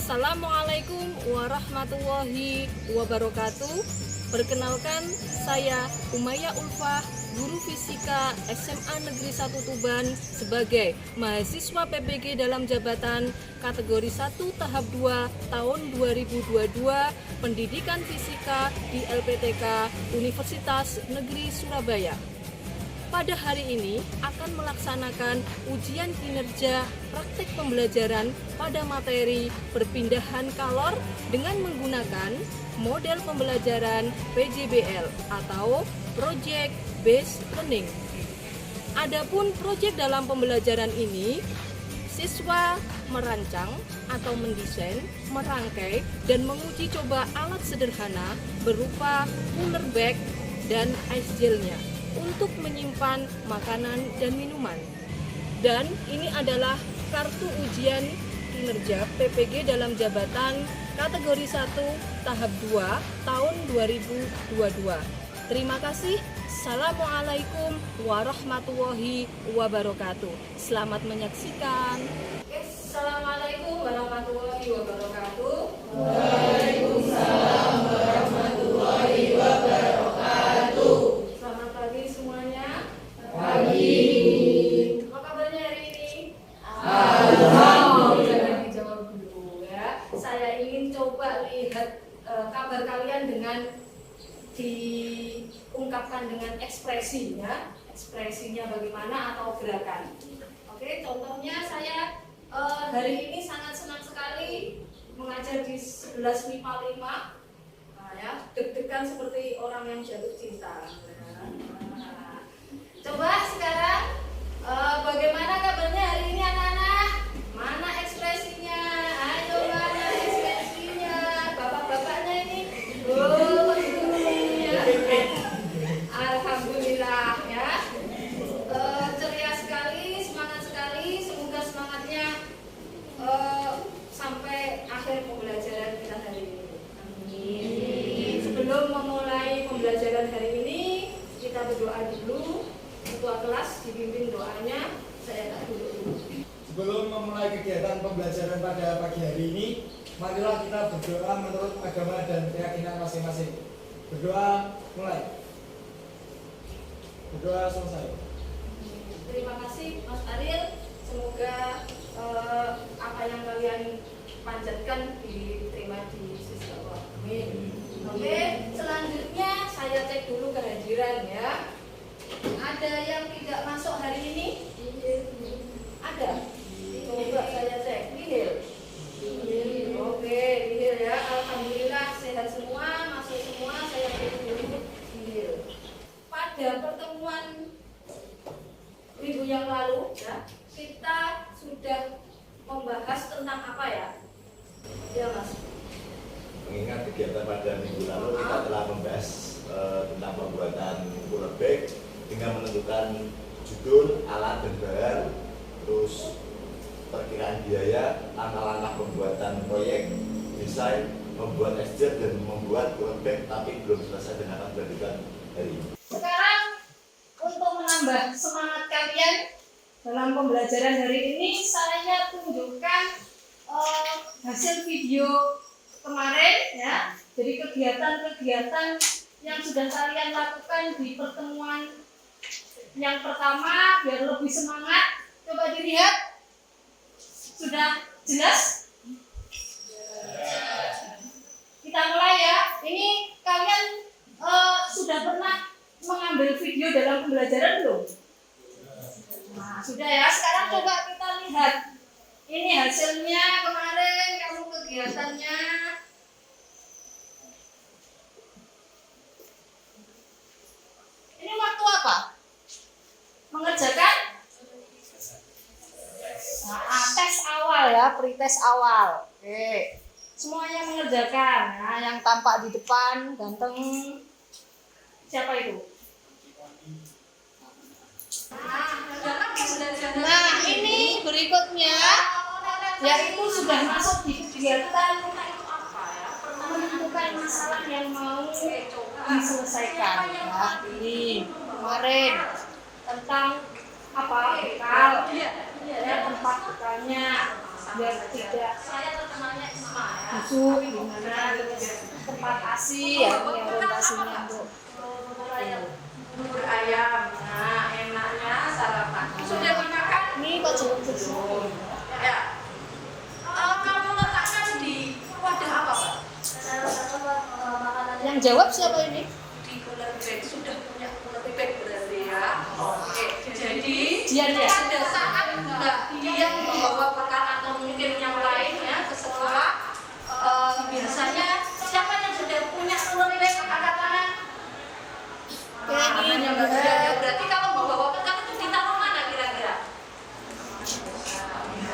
Assalamualaikum warahmatullahi wabarakatuh. Perkenalkan, saya Umayyah Ulfah, guru fisika SMA Negeri 1 Tuban sebagai mahasiswa PPG dalam jabatan kategori 1 tahap 2 tahun 2022 pendidikan fisika di LPTK Universitas Negeri Surabaya. Pada hari ini akan melaksanakan ujian kinerja praktek pembelajaran pada materi perpindahan kalor dengan menggunakan model pembelajaran PJBL atau Project Based Learning. Adapun proyek dalam pembelajaran ini, siswa merancang atau mendesain, merangkai, dan menguji coba alat sederhana berupa cooler bag dan ice gelnya untuk menyimpan makanan dan minuman. Dan ini adalah kartu ujian kinerja PPG dalam jabatan kategori 1 tahap 2 tahun 2022. Terima kasih. Assalamualaikum warahmatullahi wabarakatuh. Selamat menyaksikan. Assalamualaikum warahmatullahi wabarakatuh. Waalaikumsalam warahmatullahi wabarakatuh. Selamat pagi semuanya. Pagi. Apa kabarnya hari ini? Alhamdulillah. Jangan dijawab dulu ya. Saya ingin coba lihat kabar kalian dengan diungkapkan dengan ekspresinya bagaimana atau gerakan. Oke, contohnya saya hari ini sangat senang sekali mengajar di 11 MIPA 5. Nah, ya, deg-degan seperti orang yang jatuh cinta. Nah, coba sekarang bagaimana kabarnya hari ini anak-anak? Mana ekspresinya? Ayo, mana ekspresinya? Bapak-bapaknya ini. Alhamdulillah ya. Ceria sekali, semangat sekali. Semoga semangatnya sampai akhir pembelajaran kita hari ini. Amin. Sebelum memulai pembelajaran hari ini, kita berdoa dulu. Ketua kelas dibimbing doanya. Saya tak duduk dulu. Sebelum memulai kegiatan pembelajaran pada pagi hari ini, marilah kita berdoa menurut agama dan keyakinan masing-masing. Berdoa mulai. Berdoa selesai. Terima kasih Mas Ariel. Semoga apa yang kalian panjatkan diterima di sisi Allah. Amin. Oke, selanjutnya saya cek dulu kehadiran ya. Ada yang tidak masuk hari ini? Ada? Coba saya cek. Nihil. Oke, nihil ya. Alhamdulillah sehat semua, masuk semua. Saya cek dulu. Nihil. Pada pertemuan minggu yang lalu ya, kita sudah membahas tentang apa ya? Ya Mas. Mengingat kegiatan pada minggu lalu kita telah membahas tentang pembuatan cooler bag dengan menentukan judul, alat dan bahan, terus perkiraan biaya, langkah-langkah pembuatan proyek, desain, membuat SJ dan membuat cooler bag, tapi belum selesai dan akan dilanjutkan hari ini. Sekarang untuk menambah semangat kalian dalam pembelajaran hari ini, saya tunjukkan hasil video kemarin ya. Jadi kegiatan-kegiatan yang sudah kalian lakukan di pertemuan yang pertama biar lebih semangat. Coba dilihat. Sudah jelas? Kita mulai ya. Ini kalian sudah pernah mengambil video dalam pembelajaran belum? Nah, sudah ya. Sekarang coba kita lihat. Ini hasilnya kemarin kamu kegiatannya. Ini waktu apa? Mengerjakan? Nah, tes awal ya, pretest awal. Oke. Semuanya mengerjakan. Nah, yang tampak di depan ganteng siapa itu? Nah, ini berikutnya yaitu sudah masuk di kegiatan menentukan masalah yang mau diselesaikan. Nah, ini kemarin tentang apa? Bekal. Ya, tempat bekalnya. biar tidak busuk, gimana tempat ASI ya, ini orientasinya untuk bubur ayam. Nah, enaknya sarapan. Sudah dimakan? ini kok jeruk. Ya. Kamu letakkan di wadah apa, Pak? Yang jawab siapa ini? Di cooler bag. Sudah punya cooler bag berarti ya. Oke. Jadi Dian ya? pada saat dia membawa bekal atau mungkin yang lain ya ke sekolah, biasanya siapa yang sudah punya cooler bag angkat tangan? Ini Yang juga. berarti kalau membawa bekal itu ditaruh mana kira-kira?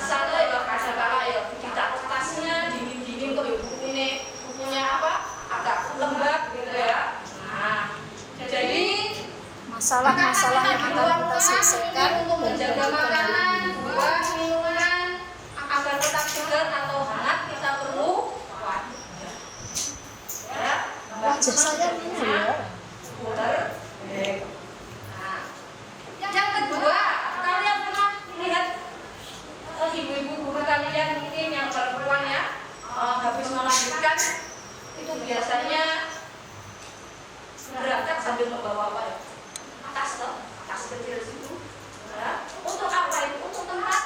Satu ya kadang-kadang ya ditaruh tasnya dingin-dingin kok ya bukunya apa? Agak lembab gitu ya. Nah, jadi Masalah-masalah yang akan kita selesaikan untuk dan menjaga kita makanan, buah, minuman agar tetap segar atau hangat kita perlu wadah. Ya, wajah saya ini ya. cooler bag. Nah, yang kedua, kalian pernah lihat ibu-ibu guru kalian mungkin yang perempuan ya, habis melahirkan itu biasanya berangkat sambil membawa apa ya? Tas kecil situ. Ya. Untuk apa itu? Untuk tempat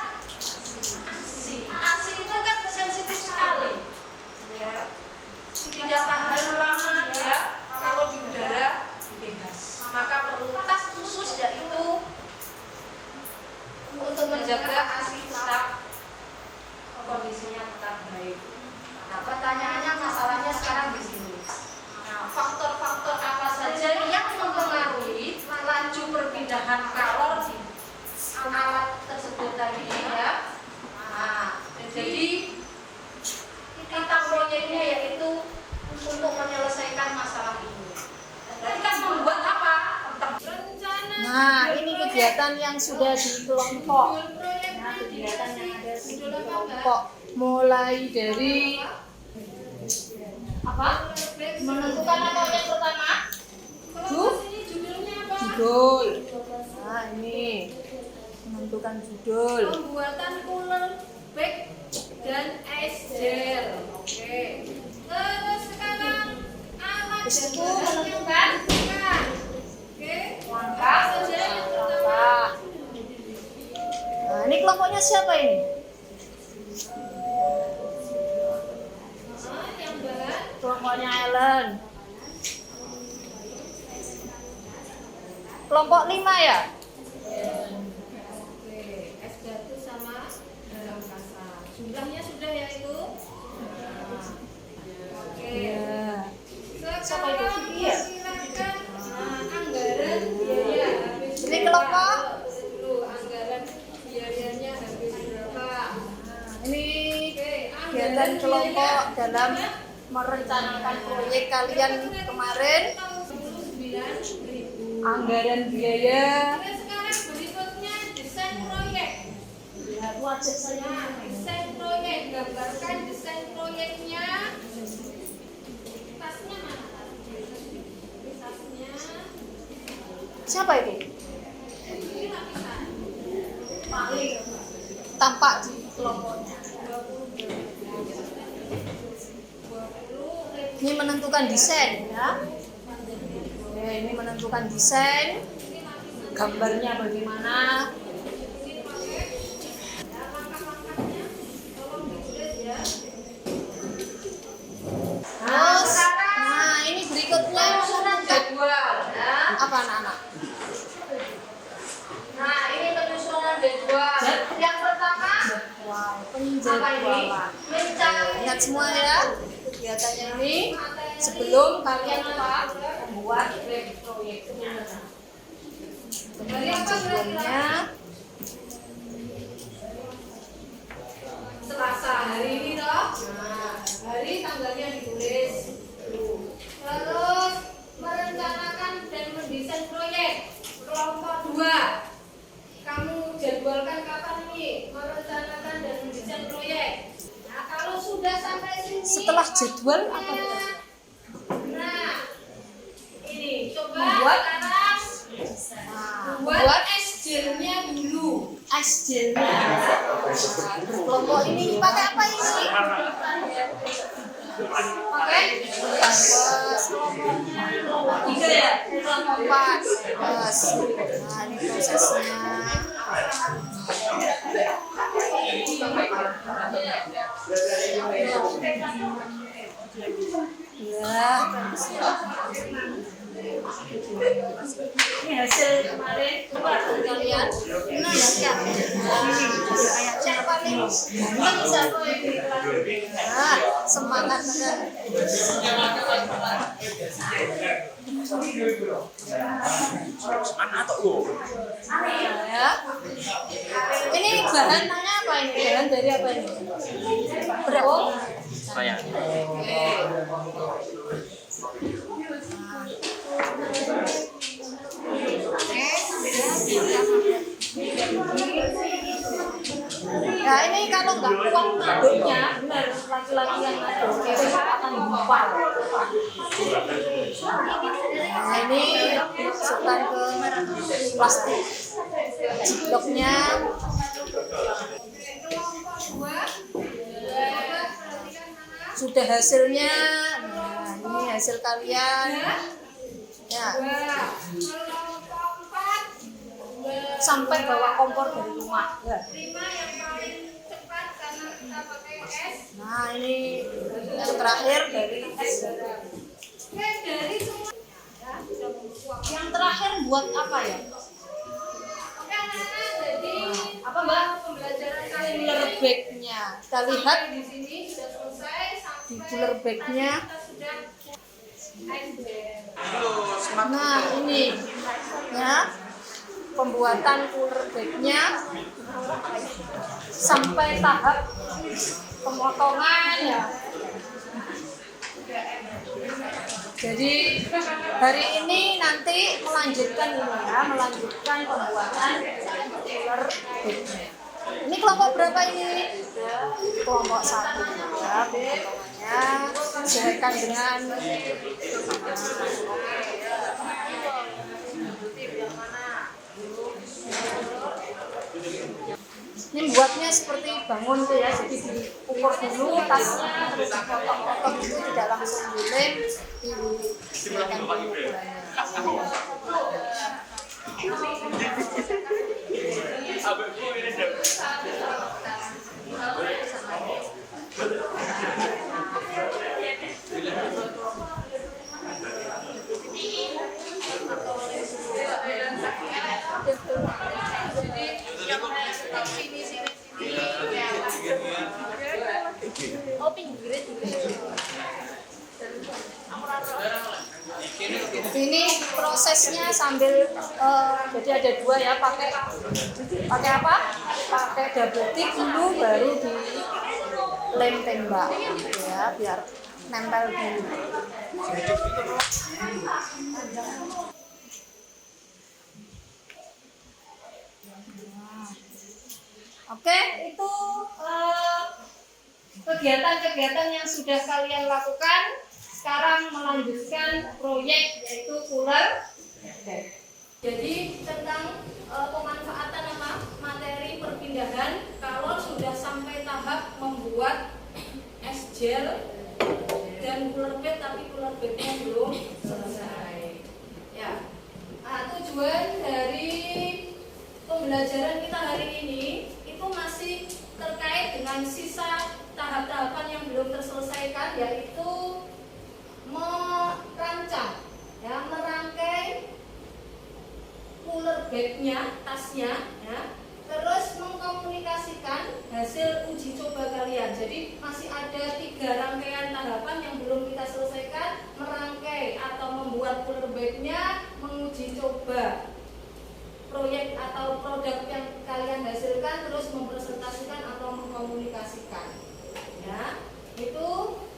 ASI. ASI itu kan sensitif sekali. Ya. Tidak tahan lama ya kalau di udara bebas. Maka perlu tas khusus yaitu untuk menjaga ASI tetap kondisinya tetap baik. Nah, pertanyaannya masalahnya sekarang di sini. Nah, faktor-faktor apa saja yang mempengaruhi laju perpindahan kalor di alat tersebut tadi ya. Nah, jadi kita proyeknya yaitu untuk menyelesaikan masalah ini. Berarti kan membuat apa? Nah, ini kegiatan yang sudah di kelompok. Nah, kegiatan yang ada di kelompok mulai dari apa? Menentukan apa yang pertama? Judul. Nah, ini menentukan judul. Pembuatan cooler bag dan es gel. Oke. Terus sekarang alat Terus dan itu bahan yang menentukan dibutuhkan. Oke. langkah. Saja yang pertama. Langkah. Nah, ini kelompoknya siapa ini? Yang bahan Kelompoknya Ellen. Kelompok 5 ya? oke, es batu sama garam kasar. Jumlahnya sudah ya itu? Oke. Iya. Siapa itu? Sekarang Vicky ya? silakan anggaran biaya habis Ini berapa? kelompok? Dulu anggaran biayanya habis berapa? Ini Oke, kegiatan kelompok dalam merencanakan proyek kalian kemarin. 9.000. Anggaran biaya. Oke, sekarang berikutnya desain proyek. Lihat wajah saya. Nah, desain proyek, gambarkan desain proyeknya. Tasnya mana? Tasnya Siapa itu? ini lapisan. Paling tampak di kelompoknya. 20. Ini menentukan desain ya. Oke, ini menentukan desain. Gambarnya bagaimana? Langkah-langkahnya tolong ditulis ya. Terus, nah ini berikutnya Penyusunan jadwal ya. apa anak-anak? Nah, ini penyusunan jadwal. Yang pertama Wow, apa ini? penjadwalan. Mencari Ingat semua ya kegiatannya ini sebelum kalian apa membuat proyeknya. Kemudian jadwalnya Selasa hari ini toh. Nah, hari tanggalnya ditulis dulu. Terus merencanakan dan mendesain proyek kelompok 2. Kamu jadwalkan kapan nih merencanakan dan mendesain proyek. Nah, kalau sudah sampai sini setelah jadwal apa? Nah, ini coba Membuat? sekarang Nah, buat buat es gelnya dulu. es gelnya. Kelompok ini pakai apa ini? Pakai kompas. Nah, ini prosesnya. Ya, ini hasil kemarin buat kalian. Nah, ya. Yang paling nah, semangat benar. Ya. Ini bahannya apa ini? Bahan dari apa ini? Berapa? Saya. Nah ini kalau nggak kuat ngaduknya, benar laki-laki yang ngaduk itu akan gumpal. Nah ini masukkan ke plastik jiploknya. Sudah hasilnya. Nah ini hasil kalian. Ya. Sampai bawa kompor dari rumah. Ya. Nah ini yang terakhir dari es. Yang terakhir buat apa ya? Apa Mbak? Cooler bag-nya. Kita lihat di sini sudah selesai. Di cooler bag-nya. Nah ini ya pembuatan cooler bag-nya sampai tahap pemotongan ya. Jadi hari ini nanti melanjutkan ini ya, melanjutkan pembuatan cooler bag-nya. Ini kelompok berapa ini? Kelompok 1 ya, potongannya sesuaikan dengan ini buatnya seperti bangun tuh ya, jadi diukur dulu tasnya, terus dipotong-potong itu tidak langsung guling, disesuaikan dulu ukurannya. Oh, pinggir ini prosesnya sambil jadi ada dua ya, pakai apa? Pakai double tip dulu baru di lem tembak gitu ya, biar nempel dulu. Oke, itu kegiatan-kegiatan yang sudah kalian lakukan. Sekarang melanjutkan proyek yaitu cooler. Jadi tentang pemanfaatan apa materi perpindahan kalau sudah sampai tahap membuat es gel dan cooler bag tapi cooler bagnya belum selesai. Ya, nah, tujuan dari pembelajaran kita hari ini itu masih terkait dengan sisa tahap-tahapan yang belum terselesaikan, yaitu merancang, ya, merangkai cooler bagnya, tasnya, ya, terus mengkomunikasikan hasil uji coba kalian. Jadi masih ada 3 rangkaian tahapan yang belum kita selesaikan: merangkai atau membuat cooler bagnya, menguji coba proyek atau produk yang kalian hasilkan, terus mempresentasikan atau mengkomunikasikan. Ya, itu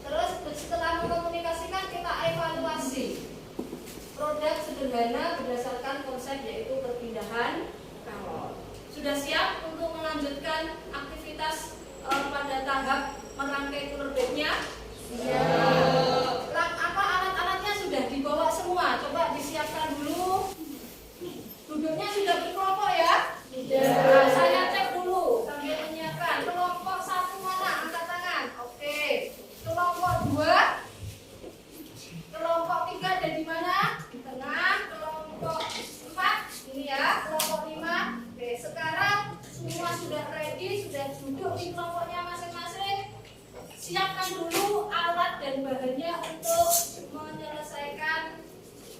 terus setelah mengkomunikasikan kita evaluasi produk sederhana berdasarkan konsep yaitu perpindahan kalor. Sudah siap untuk melanjutkan aktivitas pada tahap merangkai cooler bagnya? Siap. Apa alat-alatnya sudah dibawa semua? Coba disiapkan dulu. Duduknya sudah berkelompok ya? Sudah. Saya cek dulu sambil menyiapkan. siapkan dulu alat dan bahannya untuk menyelesaikan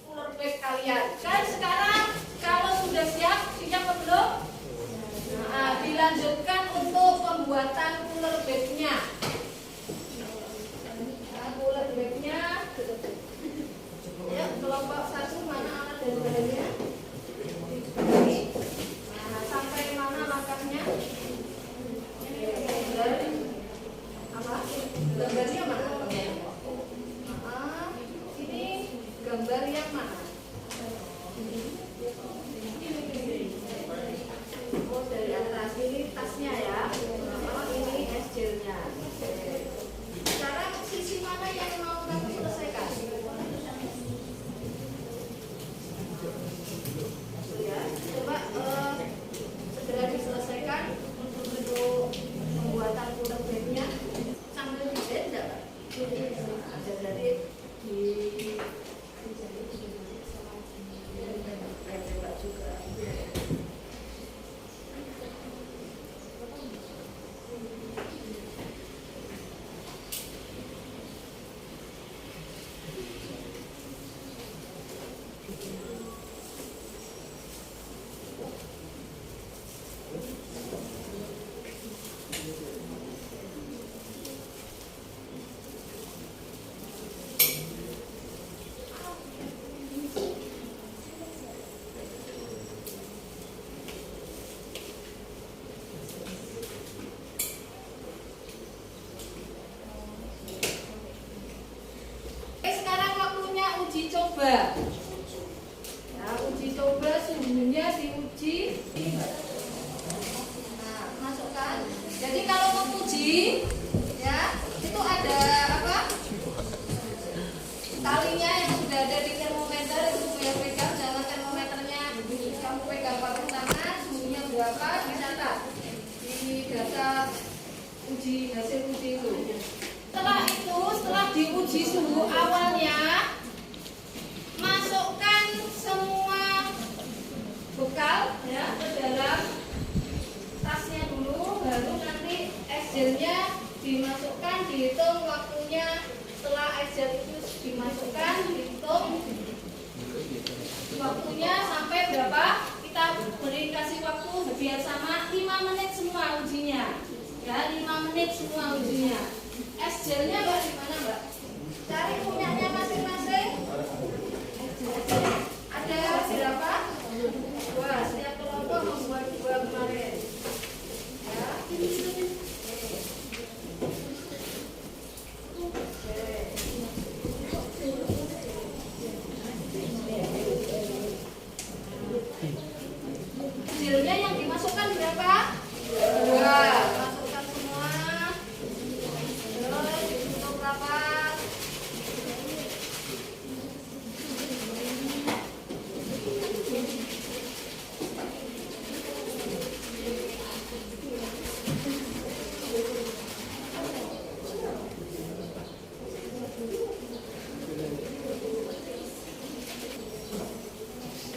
cooler bag kalian. Kan sekarang kalau sudah siap apa belum? Nah, dilanjutkan untuk pembuatan cooler bagnya. Nah, cooler bagnya. Ya, kelompok 1 mana alat dan bahannya? Nah, sampai mana langkahnya? Gambarnya mana? Ini gambar yang mana? Oh, dari atas ini tasnya ya. Ini SJ-nya. Sekarang sisi mana yang mau kamu selesaikan? Ya, coba segera diselesaikan untuk pembuatan cooler bag-nya. Sambil dijahit enggak, Pak? Ada dari Pak juga. Sekarang waktunya uji coba. Nah, uji coba suhunya diuji. Nah, masukkan. Jadi kalau mau uji, ya itu ada apa? Talinya yang sudah ada di termometer itu pegang, jangan termometernya kamu pegang pakai tangan, suhunya berapa dicatat di data uji hasil uji itu. Setelah itu, setelah diuji suhu awalnya, masukkan semua bekal ya ke dalam tasnya dulu, baru nanti es gelnya dimasukkan, dihitung waktunya. Setelah es gel itu dimasukkan, dihitung waktunya sampai berapa. Kita beri kasih waktu biar sama 5 menit semua ujinya. Ya, 5 menit semua ujinya. Es gelnya Mbak di mana, Mbak? Cari punyanya masing-masing. Ada berapa? 2. Setiap kelompok membuat 2 kemarin. Ya. Gelnya yang dimasukkan berapa? 2. Masukkan semua. Terus ditutup rapat.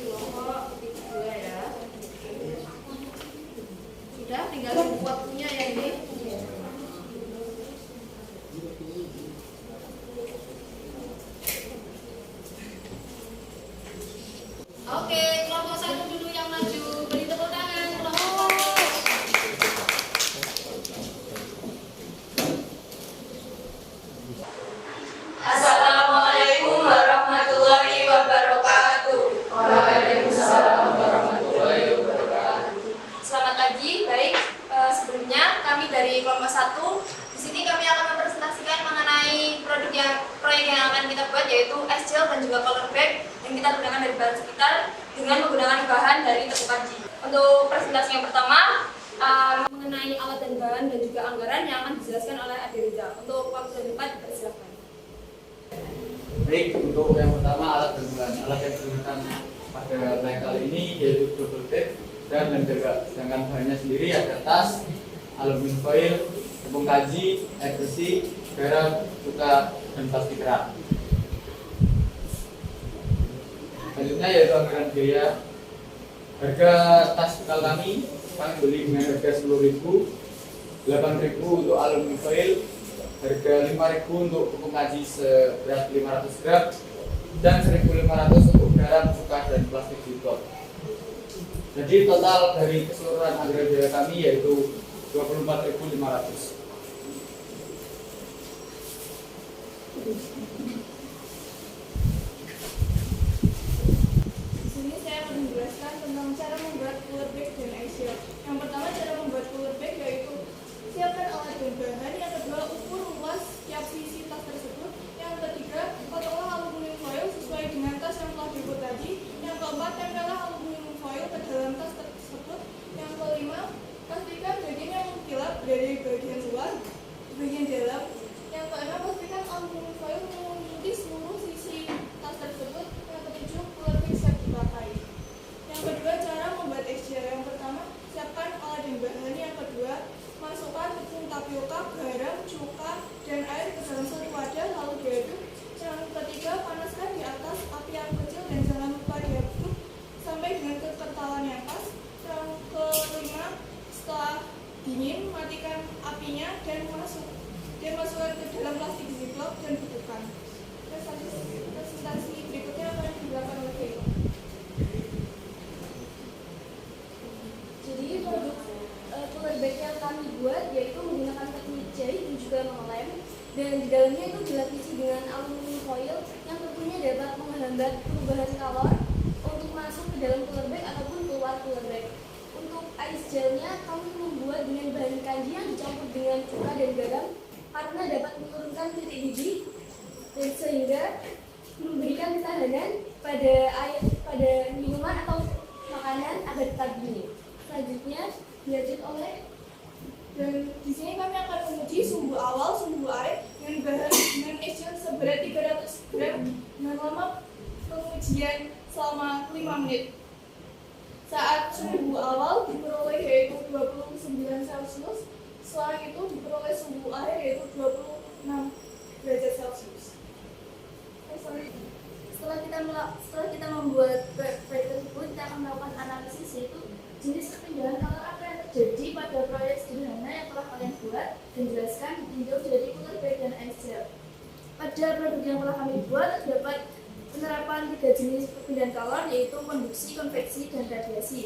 Kelompok 2 ya. Sudah tinggal tunggu waktunya ya ini. Oke, kelompok 1 dulu yang maju. Beri tepuk tangan kelompok 1. Assalamualaikum warahmatullahi wabarakatuh. Waalaikumsalam warahmatullahi wabarakatuh. Selamat pagi. Baik, sebelumnya kami dari kelompok 1 di sini kami akan mempresentasikan mengenai proyek yang akan kita buat, yaitu es gel dan juga cooler bag yang kita gunakan dari bahan sekitar dengan menggunakan bahan dari tepung kanji. Untuk presentasi yang pertama mengenai alat dan bahan dan juga anggaran yang akan dijelaskan oleh Adi Riza. Untuk waktu dan tempat dipersilakan. Baik, untuk yang pertama alat dan bahan. Alat yang digunakan pada proyek kali ini yaitu double bag dan lembaga. Sedangkan bahannya sendiri ada tas, aluminium foil, tepung kanji, air bersih, garam, cuka, dan plastik kerak. Selanjutnya yaitu anggaran biaya. Harga tas bekal kami beli dengan harga 10.000, 8.000 untuk aluminium foil, harga 5.000 untuk pupuk kaji seberat 500 gram dan 1.500 untuk garam, cuka, dan plastik ziplock. Jadi total dari keseluruhan anggaran biaya kami yaitu 24.500. Di sini saya akan menjelaskan tentang cara membuat cooler bag dan ice gel. Yang pertama, cara membuat cooler bag yaitu siapkan alat dan bahan. Yang kedua, ukur luas tiap sisi tas tersebut. Yang ketiga, potonglah aluminium foil sesuai dengan tas yang telah dibuat tadi. Yang keempat, tempellah aluminium foil ke dalam tas tersebut. Yang kelima, pastikan bagian yang mengkilap dari bagian luar, bagian dalam. Yang keenam, pastikan aluminium foil meliputi seluruh sisi tas tersebut. Yang ketujuh, cooler bag siap dipakai. Yang kedua, cara membuat ice gel. Yang pertama, siapkan alat dan bahan. Yang kedua, masukkan tepung tapioka, garam, cuka, dan air ke dalam satu wadah lalu diaduk. Yang ketiga, panaskan di atas api yang kecil dan jangan lupa diaduk sampai dengan kekentalan yang pas. Yang kelima, setelah dingin, matikan apinya dan masukkan ke dalam plastik ziplock dan bubuhkan. Presentasi berikutnya akan dilakukan oleh Keiko. Jadi produk cooler bag yang kami buat yaitu menggunakan teknik jahit dan juga mengelem, dan di dalamnya itu dilapisi dengan aluminium foil yang tentunya dapat menghambat perubahan kalor untuk masuk ke dalam cooler bag ataupun keluar cooler bag. Untuk ice gelnya kami membuat dengan bahan kanji yang dicampur dengan cuka dan garam karena dapat menurunkan titik didih dan sehingga memberikan ketahanan pada air, pada minuman atau makanan agar tetap dingin. Selanjutnya dilanjut oleh, Dan di sini kami akan menguji sumbu awal, sumbu air dengan ice gel seberat 300 gram dengan lama pengujian selama 5 menit. Saat sumbu awal diperoleh yaitu 29 Celcius, setelah itu diperoleh sumbu air yaitu 26 derajat Celcius. setelah kita membuat bag tersebut, kita akan melakukan analisis yaitu jenis kepindahan kalor apa yang terjadi pada proyek sederhana yang telah kalian buat dan jelaskan ditinjau dari cooler bag dan ice gel. Pada produk yang telah kami buat terdapat penerapan 3 jenis perpindahan kalor yaitu konduksi, konveksi, dan radiasi.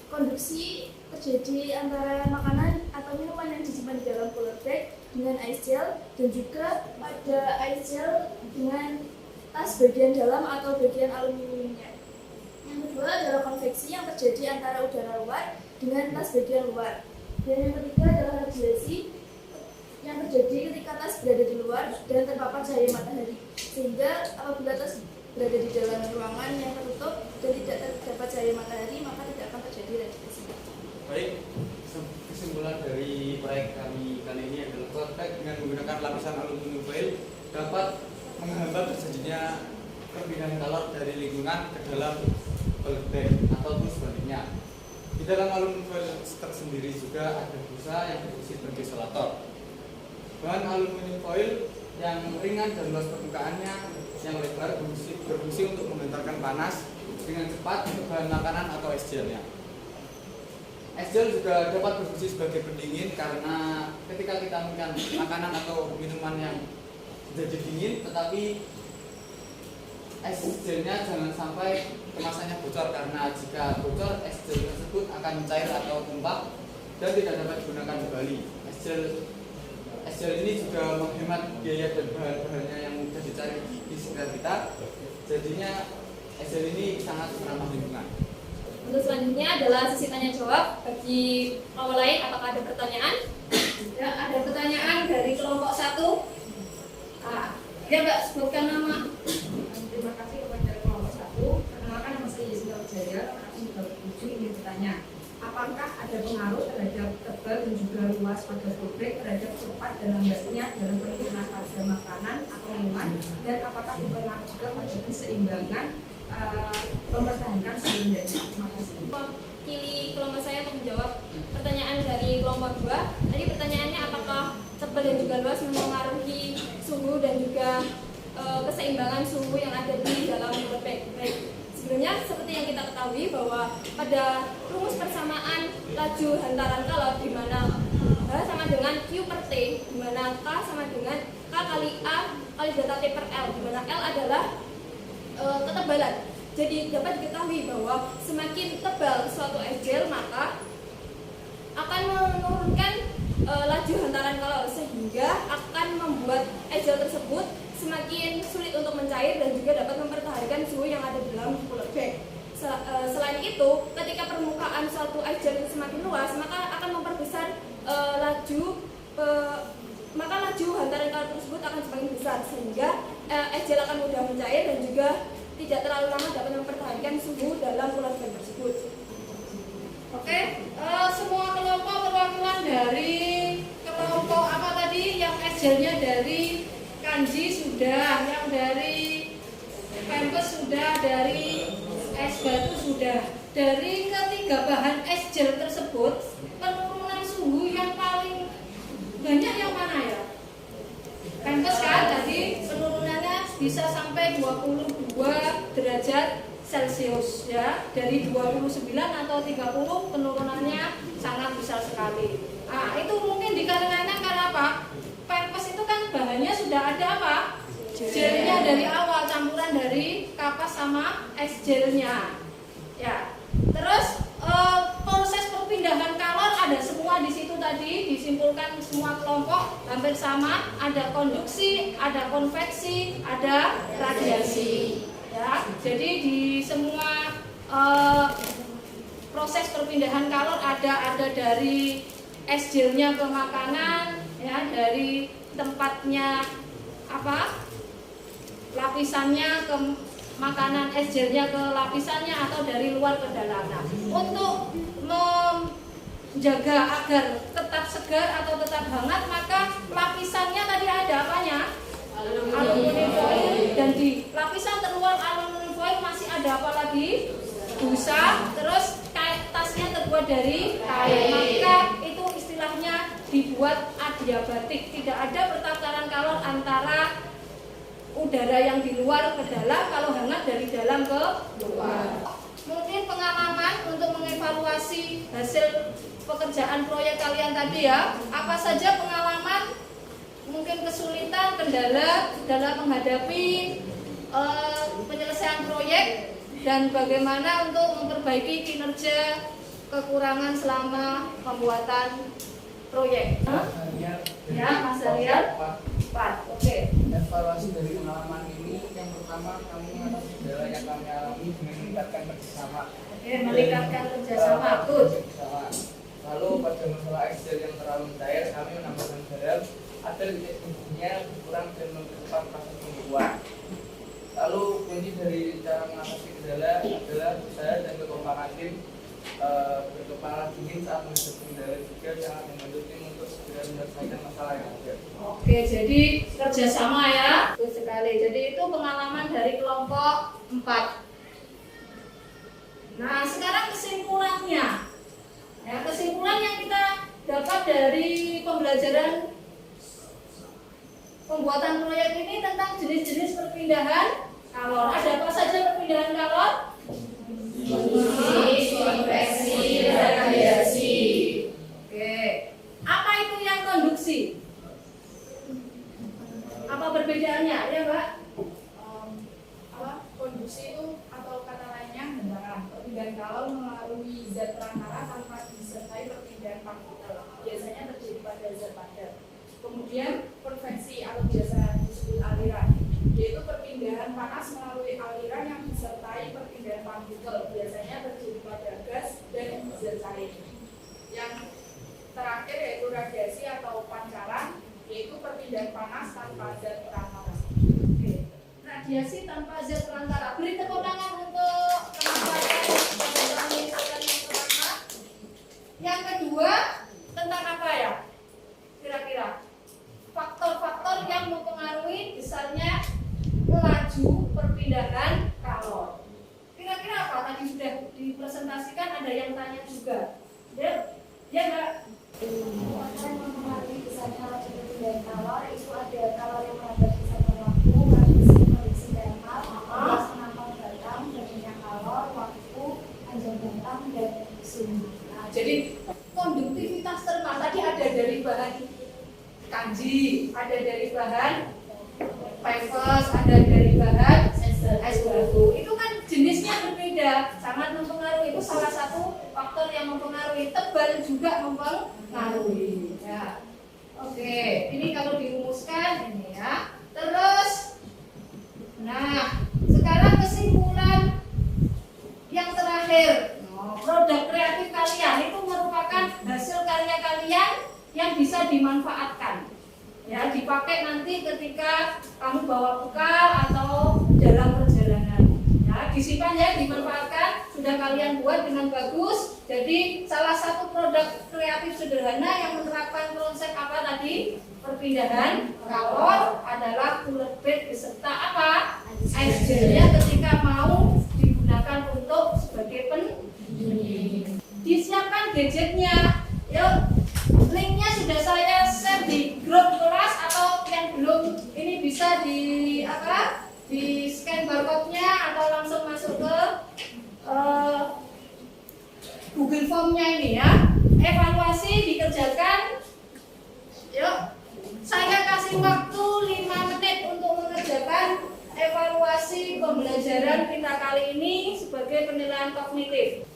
Konduksi terjadi antara makanan atau minuman yang disimpan di dalam cooler bag dengan ice gel, dan juga pada ice gel dengan tas bagian dalam atau bagian aluminiumnya. Yang kedua adalah konveksi yang terjadi antara udara luar dengan tas bagian luar. Dan yang ketiga adalah radiasi yang terjadi ketika tas berada di luar dan terpapar cahaya matahari, sehingga apabila tas berada di dalam ruangan yang tertutup dan tidak terdapat cahaya matahari, maka tidak akan terjadi radiasi. Baik, kesimpulan dari proyek kami kali ini adalah cooler bag dengan menggunakan lapisan aluminium foil dapat menghambat terjadinya perpindahan kalor dari lingkungan ke dalam cooler bag ataupun sebaliknya. Di dalam aluminium foil tersendiri juga ada busa yang berfungsi sebagai isolator. Bahan aluminium foil yang ringan dan luas permukaannya yang lebar berfungsi untuk menghantarkan panas dengan cepat untuk bahan makanan atau es gelnya. Es gel juga dapat berfungsi sebagai pendingin karena ketika kita makan makanan atau minuman yang jadi dingin, tetapi es gelnya jangan sampai kemasannya bocor, karena jika bocor es gel tersebut akan cair atau tumpah dan tidak dapat digunakan kembali. Es gel ini juga menghemat biaya dan bahan-bahannya yang mudah dicari di sekitar kita. Jadinya es gel ini sangat ramah lingkungan. Untuk selanjutnya adalah sesi tanya jawab bagi kelompok lain. Apakah ada pertanyaan? Ya, ada pertanyaan dari kelompok 1. Ya Mbak, sebutkan nama. Terima kasih kepada kelompok 1. Perkenalkan, nama saya Yesina Wijaya, aku juga bertujuh ingin bertanya, apakah ada pengaruh terhadap tebal dan juga luas pada cooler terhadap cepat dan lambatnya dalam penyempurnaan harga makanan atau minuman, dan apakah berpengaruh juga pada keseimbangan mempertahankan seimbangnya? Terima kasih. Mewakili kelompok saya untuk menjawab pertanyaan dari kelompok 2. Tadi pertanyaannya apakah tebal dan juga luas mempengaruhi suhu dan juga keseimbangan suhu yang ada di dalam cooler bag. Baik. Sebelumnya seperti yang kita ketahui bahwa pada rumus persamaan laju hantaran kalor di mana H sama dengan Q per T, di mana K sama dengan K kali kali A kali data T per L, di mana L adalah ketebalan. Jadi dapat diketahui bahwa semakin tebal suatu es gel maka akan menurunkan laju hantaran kalor, sehingga akan membuat es gel tersebut semakin sulit untuk mencair dan juga dapat mempertahankan suhu yang ada di dalam cooler bag. Selain itu, ketika permukaan suatu es gel semakin luas, maka akan memperbesar maka laju hantaran kalor tersebut akan semakin besar, sehingga es gel akan mudah mencair dan juga tidak terlalu lama dapat mempertahankan suhu dalam cooler bag tersebut. Oke, semua kelompok perwakilan dari kelompok apa tadi? Yang es gelnya dari kanji sudah, yang dari pampers sudah, dari es batu sudah. Dari ketiga bahan es gel tersebut, penurunan suhu yang paling banyak yang mana ya? Pampers kan tadi penurunannya bisa sampai 22 derajat Celcius ya, dari 29 atau 30 penurunannya sangat besar sekali. Nah, itu mungkin dikarenakan karena apa? Pampers itu kan bahannya sudah ada apa? Gelnya dari awal, campuran dari kapas sama es gelnya. Ya. Terus proses perpindahan kalor ada semua di situ tadi, disimpulkan semua kelompok hampir sama, ada konduksi, ada konveksi, ada radiasi. Ya, jadi di semua proses perpindahan kalor ada dari es gelnya ke makanan, ya, dari tempatnya lapisannya ke makanan, es gelnya ke lapisannya, atau dari luar ke dalam. Nah, untuk menjaga agar tetap segar atau tetap hangat, maka lapisannya tadi ada apanya? Aluminium foil, dan di lapisan terluar aluminium foil masih ada apa lagi? Busa. Terus tasnya terbuat dari kain, maka itu istilahnya dibuat adiabatik, tidak ada pertukaran kalor antara udara yang di luar ke dalam, kalau hangat dari dalam ke luar. Mungkin pengalaman untuk mengevaluasi hasil pekerjaan proyek kalian tadi ya, apa saja pengalaman, mungkin kesulitan, kendala dalam menghadapi penyelesaian proyek, dan bagaimana untuk memperbaiki kinerja kekurangan selama pembuatan proyek. Ya, Mas Ariel. Pak, oke. Evaluasi dari pengalaman ini, yang pertama kami mengatasi kendala yang kami alami dengan meningkatkan kerjasama. Oke, meningkatkan kerjasama, good. Lalu pada masalah Excel yang terlalu cair, kami menambahkan garam agar titik kuncinya berkurang dan mempercepat proses pembuatan. Lalu kunci dari cara mengatasi kendala adalah usaha dan kekompakan tim, berkepala dingin saat menghadapi kendala, juga sangat membantu tim untuk segera menyelesaikan masalah yang ada. Oke, jadi kerjasama ya, betul sekali. Jadi itu pengalaman dari kelompok 4. Nah, sekarang kesimpulannya. Ya, kesimpulan yang kita dapat dari pembelajaran pembuatan proyek ini tentang jenis-jenis perpindahan kalor. Ada apa saja perpindahan kalor? Konveksi, radiasi. Oke. Apa itu yang konduksi? Apa perbedaannya, ya Mbak? Konduksi itu atau kata lainnya hantaran. Perpindahan kalor melalui zat perantara tanpa disertai perpindahan partikel. Biasanya terjadi pada zat padat. Kemudian konveksi atau biasa disebut aliran, yaitu perpindahan panas melalui aliran yang disertai perpindahan partikel. Biasanya terjadi pada gas dan zat cair. Yang terakhir yaitu radiasi atau pancaran, yaitu perpindahan panas tanpa zat perantara. Radiasi tanpa zat perantara. Beri tepuk tangan untuk teman-teman yang pertama. Yang kedua, tentang apa ya? Kira-kira faktor-faktor yang mempengaruhi besarnya laju perpindahan kalor. Kira-kira apa? Tadi sudah dipresentasikan, ada yang tanya juga. Ya Mbak? Akan mempengaruhi besarnya laju perpindahan kalor itu ada kalor yang merambat kesatuan waktu, kondisi thermal, luas penambang batang, banyaknya kalor, waktu, panjang batang, dan suhu. Nah, jadi konduktivitas thermal tadi ada dari bahan kanji, ada dari bahan pipes, ada dari bahan es batu. Itu kan jenisnya berbeda, sangat mempengaruhi. Itu salah satu faktor yang mempengaruhi. Tebal juga mempengaruhi. Ya. Oke, ini kalau dirumuskan ini ya. Terus, nah sekarang kesimpulan yang terakhir. Produk kreatif kalian itu merupakan hasil karya kalian yang bisa dimanfaatkan. Ya, dipakai nanti ketika kamu bawa bekal atau dalam perjalanan. Ya, disimpan ya, dimanfaatkan. Sudah kalian buat dengan bagus. Jadi salah satu produk kreatif sederhana yang menerapkan konsep apa tadi? Perpindahan kalor adalah cooler bag beserta apa? Ice gelnya ketika mau digunakan untuk sebagai pendingin. Disiapkan gadgetnya. Yuk, linknya sudah saya share di grup kelas, atau yang belum ini bisa di scan barcode-nya atau langsung masuk ke Google Form-nya ini ya. Evaluasi dikerjakan. Yuk, saya kasih waktu 5 menit untuk mengerjakan evaluasi pembelajaran kita kali ini sebagai penilaian kognitif.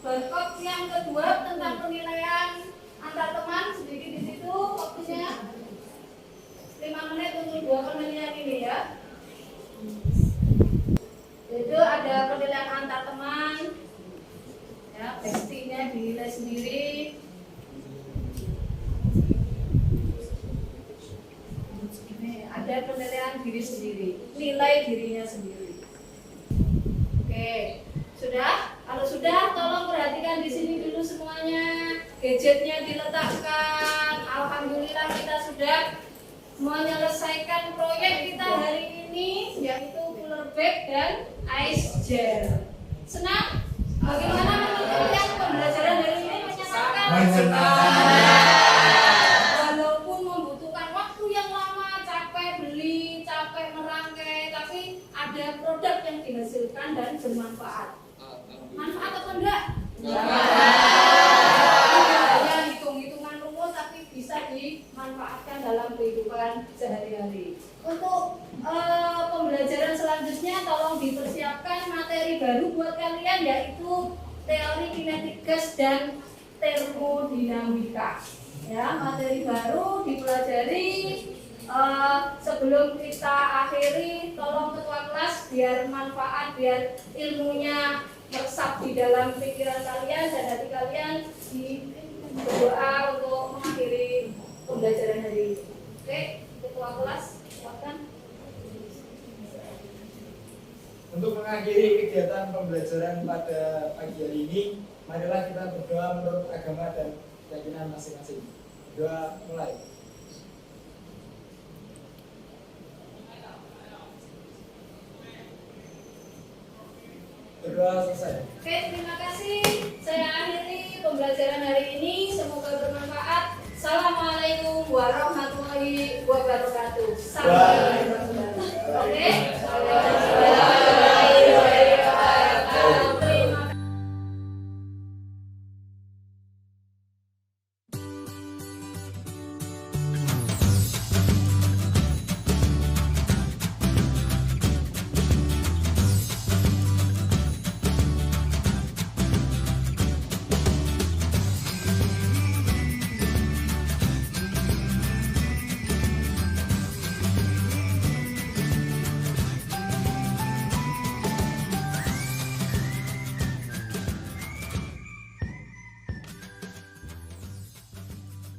Barcode yang kedua tentang penilaian antar teman, sedikit di situ waktunya 5 menit untuk 2 penilaian ini ya. Itu ada penilaian antar teman, ya, pastinya dinilai sendiri. Ini ada penilaian diri sendiri, nilai dirinya sendiri. Oke, sudah? Kalau sudah, tolong perhatikan di sini dulu semuanya. Gadgetnya diletakkan. Alhamdulillah kita sudah menyelesaikan proyek kita hari ini, yaitu cooler bag dan ice gel. Senang? Bagaimana menurut kalian pembelajaran hari ini? Menyenangkan? Walaupun membutuhkan waktu yang lama, capek beli, capek merangkai, tapi ada produk yang dihasilkan dan bermanfaat. Manfaat atau enggak? Ya, hitung-hitungan rumus tapi bisa dimanfaatkan dalam kehidupan sehari-hari. Untuk pembelajaran selanjutnya tolong dipersiapkan materi baru buat kalian, yaitu teori kinetik gas dan termodinamika. Ya, materi baru dipelajari. Sebelum kita akhiri, tolong ketua kelas biar manfaat, biar ilmunya meresap di dalam pikiran kalian dan hati kalian, berdoa untuk mengakhiri pembelajaran hari ini. Oke, ketua kelas, silakan. Untuk mengakhiri kegiatan pembelajaran pada pagi hari ini, marilah kita berdoa menurut agama dan keyakinan masing-masing. Doa mulai. Berdoa selesai. Oke, terima kasih. Saya akhiri pembelajaran hari ini. Semoga bermanfaat. Assalamualaikum warahmatullahi wabarakatuh. Sampai jumpa. Oke.